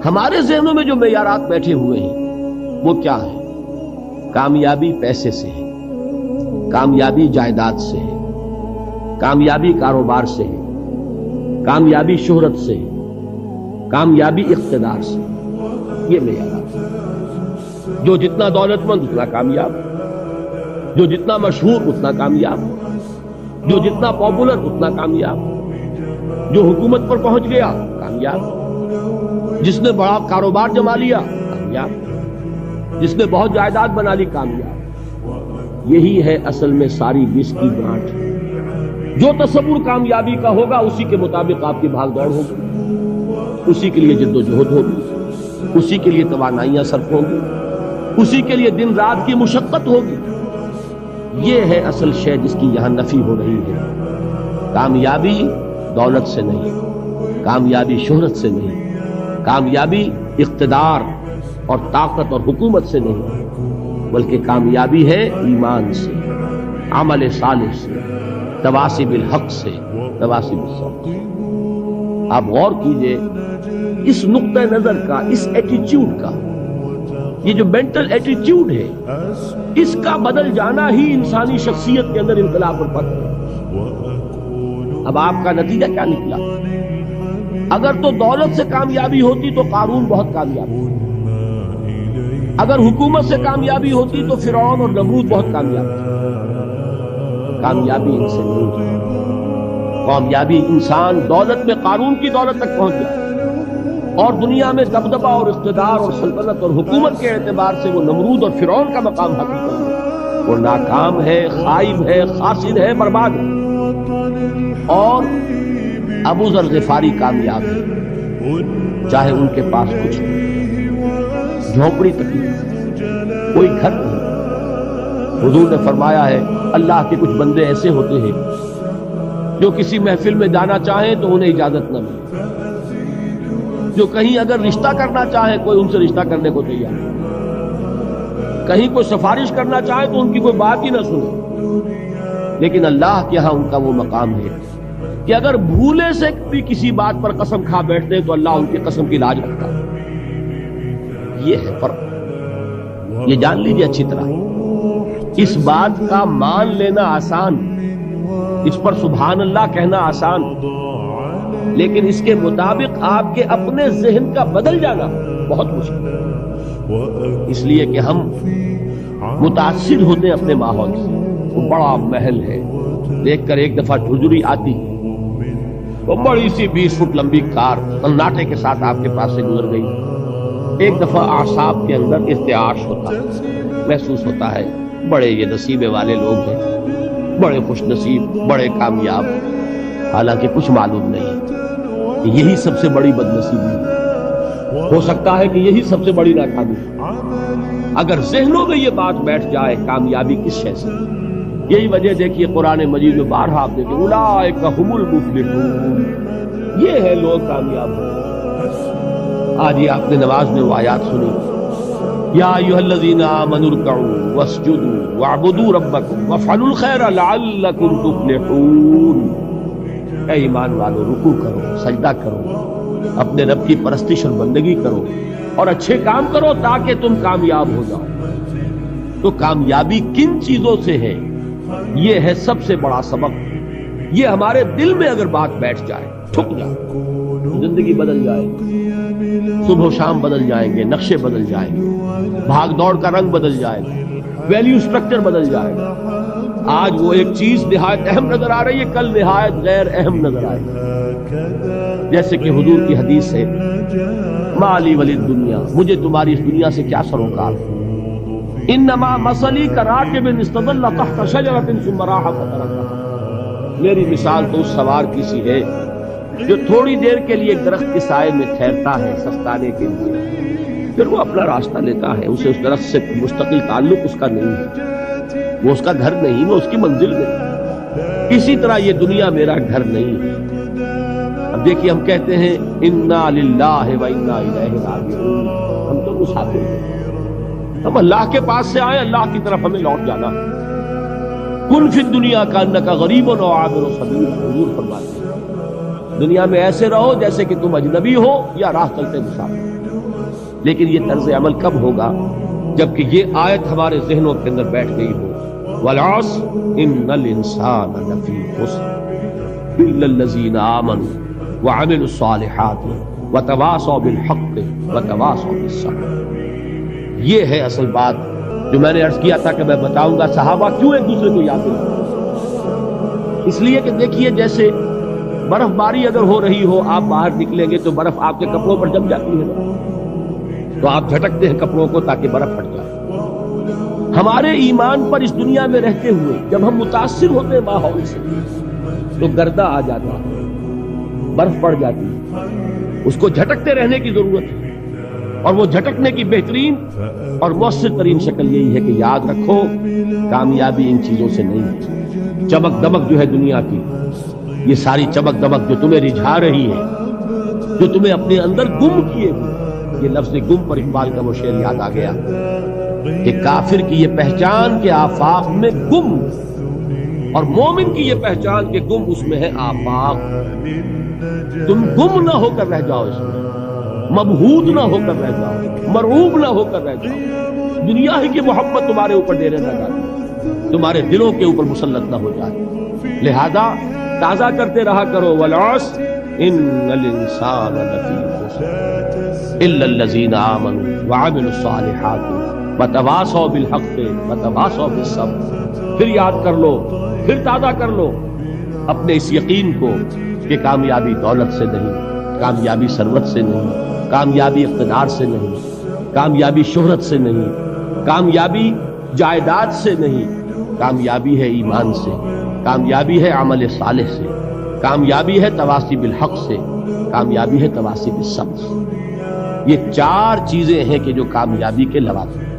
ہمارے ذہنوں میں جو معیارات بیٹھے ہوئے ہیں وہ کیا ہے؟ کامیابی پیسے سے ہے، کامیابی جائیداد سے ہے، کامیابی کاروبار سے ہے، کامیابی شہرت سے ہے، کامیابی اقتدار سے، یہ معیارات ہے۔ جو جتنا دولت مند اتنا کامیاب، جو جتنا مشہور اتنا کامیاب، جو جتنا پاپولر اتنا کامیاب، جو حکومت پر پہنچ گیا کامیاب، جس نے بڑا کاروبار جما لیا کامیاب، جس نے بہت جائیداد بنا لی کامیاب۔ یہی ہے اصل میں ساری بس کی گانٹھ۔ جو تصور کامیابی کا ہوگا اسی کے مطابق آپ کی بھاگ دوڑ ہوگی، اسی کے لیے جد و جہد ہوگی، اسی کے لیے توانائیاں صرف ہوں گی، اسی کے لیے دن رات کی مشقت ہوگی۔ یہ ہے اصل شے جس کی یہاں نفی ہو رہی ہے۔ کامیابی دولت سے نہیں، کامیابی شہرت سے نہیں، کامیابی اقتدار اور طاقت اور حکومت سے نہیں، بلکہ کامیابی ہے ایمان سے، عمل صالح سے، تواصی بالحق سے، تواصی بالصبر سے۔ آپ غور کیجئے اس نقطہ نظر کا، اس ایٹیچیوڈ کا، یہ جو مینٹل ایٹیچیوڈ ہے، اس کا بدل جانا ہی انسانی شخصیت کے اندر انقلاب پر پڑتا ہے۔ اب آپ کا نتیجہ کیا نکلا؟ اگر تو دولت سے کامیابی ہوتی تو قارون بہت کامیاب ہوتا، اگر حکومت سے کامیابی ہوتی تو فرعون اور نمرود بہت کامیاب ہوتے۔ کامیابی ان سے نہیں ہے۔ کامیابی انسان دولت میں قارون کی دولت تک پہنچ جائے اور دنیا میں دبدبہ اور اقتدار اور سلطنت اور حکومت کے اعتبار سے وہ نمرود اور فرعون کا مقام حاصل کر لے، وہ ناکام ہے، خائب ہے، خاسر ہے، برباد ہے۔ اور ابو ذر غفاری کامیاب ہے، چاہے ان کے پاس کچھ نہیں، جھونپڑی تک نہیں، کوئی گھر نہیں۔ حضور نے فرمایا ہے اللہ کے کچھ بندے ایسے ہوتے ہیں جو کسی محفل میں جانا چاہیں تو انہیں اجازت نہ ملے، جو کہیں اگر رشتہ کرنا چاہے کوئی ان سے رشتہ کرنے کو تیار نہیں، کہیں کوئی سفارش کرنا چاہے تو ان کی کوئی بات ہی نہ سنے۔ لیکن اللہ کے ہاں ان کا وہ مقام ہے کہ اگر بھولے سے بھی کسی بات پر قسم کھا بیٹھتے ہیں تو اللہ ان کی قسم کی لاج رکھتا ہے۔ یہ ہے فرق، یہ جان لیجیے اچھی طرح۔ اس بات کا مان لینا آسان، اس پر سبحان اللہ کہنا آسان، لیکن اس کے مطابق آپ کے اپنے ذہن کا بدل جانا بہت مشکل ہے۔ اس لیے کہ ہم متاثر ہوتے ہیں اپنے ماحول سے۔ وہ بڑا محل ہے، دیکھ کر ایک دفعہ ٹھجری آتی، وہ بڑی سی 20 فٹ لمبی کار سناٹے کے ساتھ آپ کے پاس سے گزر گئی۔ ایک دفعہ اعصاب کے اندر ارتعاش ہوتا ہے، محسوس ہوتا ہے بڑے یہ نصیبے والے لوگ ہیں، بڑے خوش نصیب، بڑے کامیاب، حالانکہ کچھ معلوم نہیں کہ یہی سب سے بڑی بدنصیبی ہے۔ ہو سکتا ہے کہ یہی سب سے بڑی ناکامی ہے۔ اگر ذہنوں میں یہ بات بیٹھ جائے کامیابی کس شے سے، یہی وجہ دیکھیے قرآن مجید میں بارہا آپ دیکھیں اولئک هم المفلحون، یہ ہے لوگ کامیاب ہیں۔ آج یہ آپ نے نماز میں وہ آیات سنی، یا ایھا الذین آمنوا ارکعوا واسجدوا واعبدوا ربکم وافعلوا الخیر لعلکم تفلحون۔ اے ایمان والو، رکوع کرو، سجدہ کرو، اپنے رب کی پرستش اور بندگی کرو اور اچھے کام کرو تاکہ تم کامیاب ہو جاؤ۔ تو کامیابی کن چیزوں سے ہے؟ یہ ہے سب سے بڑا سبق۔ یہ ہمارے دل میں اگر بات بیٹھ جائے، ٹھک جائے، زندگی بدل جائے گی، صبح و شام بدل جائیں گے، نقشے بدل جائیں گے، بھاگ دوڑ کا رنگ بدل جائے گا، ویلیو سٹرکچر بدل جائے گا۔ آج وہ ایک چیز نہایت اہم نظر آ رہی ہے، کل نہایت غیر اہم نظر آئے گی۔ جیسے کہ حضور کی حدیث ہے، مالی ولی الدنیا، مجھے تمہاری اس دنیا سے کیا سروکار ہے، انما مثلی کراکب استظل تحت شجرۃ ثم راح فترکها، میری مثال تو اس سوار کی سی ہے جو تھوڑی دیر کے لیے درخت کے سائے میں ٹھہرتا ہے سستانے کے لیے، پھر وہ اپنا راستہ لیتا ہے، اسے اس درخت سے مستقل تعلق اس کا نہیں ہے، وہ اس کا گھر نہیں، وہ اس کی منزل نہیں۔ اسی طرح یہ دنیا میرا گھر نہیں ہے۔ اب دیکھیے ہم کہتے ہیں انا للہ و انا الیہ راجعون، ہم تو مسافر ہیں، ہم اللہ کے پاس سے آئے، اللہ کی طرف ہمیں لوٹ جانا ہے۔ کن فی الدنیا کانک غریب و عابر سبیل، حضور فرماتے ہیں دنیا میں ایسے رہو جیسے کہ تم اجنبی ہو یا راہ چلتے مسافر. لیکن یہ طرز عمل کب ہوگا؟ جبکہ یہ آیت ہمارے ذہنوں کے اندر بیٹھ گئی ہو. والعصر ان الانسان لفی خسر الا الذین آمنوا وعملوا الصالحات وتواصوا بالحق وتواصوا بالصبر. یہ ہے اصل بات جو میں نے عرض کیا تھا کہ میں بتاؤں گا صحابہ کیوں ایک دوسرے کو یاد کرتے. اس لیے کہ دیکھیے جیسے برف باری اگر ہو رہی ہو، آپ باہر نکلیں گے تو برف آپ کے کپڑوں پر جم جاتی ہے، تو آپ جھٹکتے ہیں کپڑوں کو تاکہ برف ہٹ جائے. ہمارے ایمان پر اس دنیا میں رہتے ہوئے جب ہم متاثر ہوتے ہیں ماحول سے تو گردہ آ جاتا ہے، برف پڑ جاتی ہے. اس کو جھٹکتے رہنے کی ضرورت ہے، اور وہ جھٹکنے کی بہترین اور مؤثر ترین شکل یہی ہے کہ یاد رکھو کامیابی ان چیزوں سے نہیں ہے. چمک دمک جو ہے دنیا کی، یہ ساری چمک دمک جو تمہیں رجھا رہی ہے، جو تمہیں اپنے اندر گم کیے ہوئے. یہ لفظ گم پر اقبال کا وہ شعر یاد آ گیا کہ کافر کی یہ پہچان کے آفاق میں گم، اور مومن کی یہ پہچان کے گم اس میں ہے آفاق. تم گم نہ ہو کر رہ جاؤ اس میں، مبہوت نہ ہو کر رہ جاؤ، مرعوب نہ ہو کر رہ جاؤ. دنیا ہی کی محبت تمہارے اوپر ڈیرے نہ ڈالے، تمہارے دلوں کے اوپر مسلط نہ ہو جائے. لہذا تازہ کرتے رہا کرو والعصر ان الانسان لفی خسر الا الذین آمنوا وعملوا الصالحات وتواصوا بالحق وتواصوا بالصبر. پھر یاد کر لو، پھر تازہ کر لو اپنے اس یقین کو کہ کامیابی دولت سے نہیں، کامیابی ثروت سے نہیں، کامیابی اقتدار سے نہیں، کامیابی شہرت سے نہیں، کامیابی جائیداد سے نہیں، کامیابی ہے ایمان سے، کامیابی ہے عمل صالح سے، کامیابی ہے تواصی بالحق سے، کامیابی ہے تواصی بالصبر سے. یہ چار چیزیں ہیں کہ جو کامیابی کے لوازم ہیں.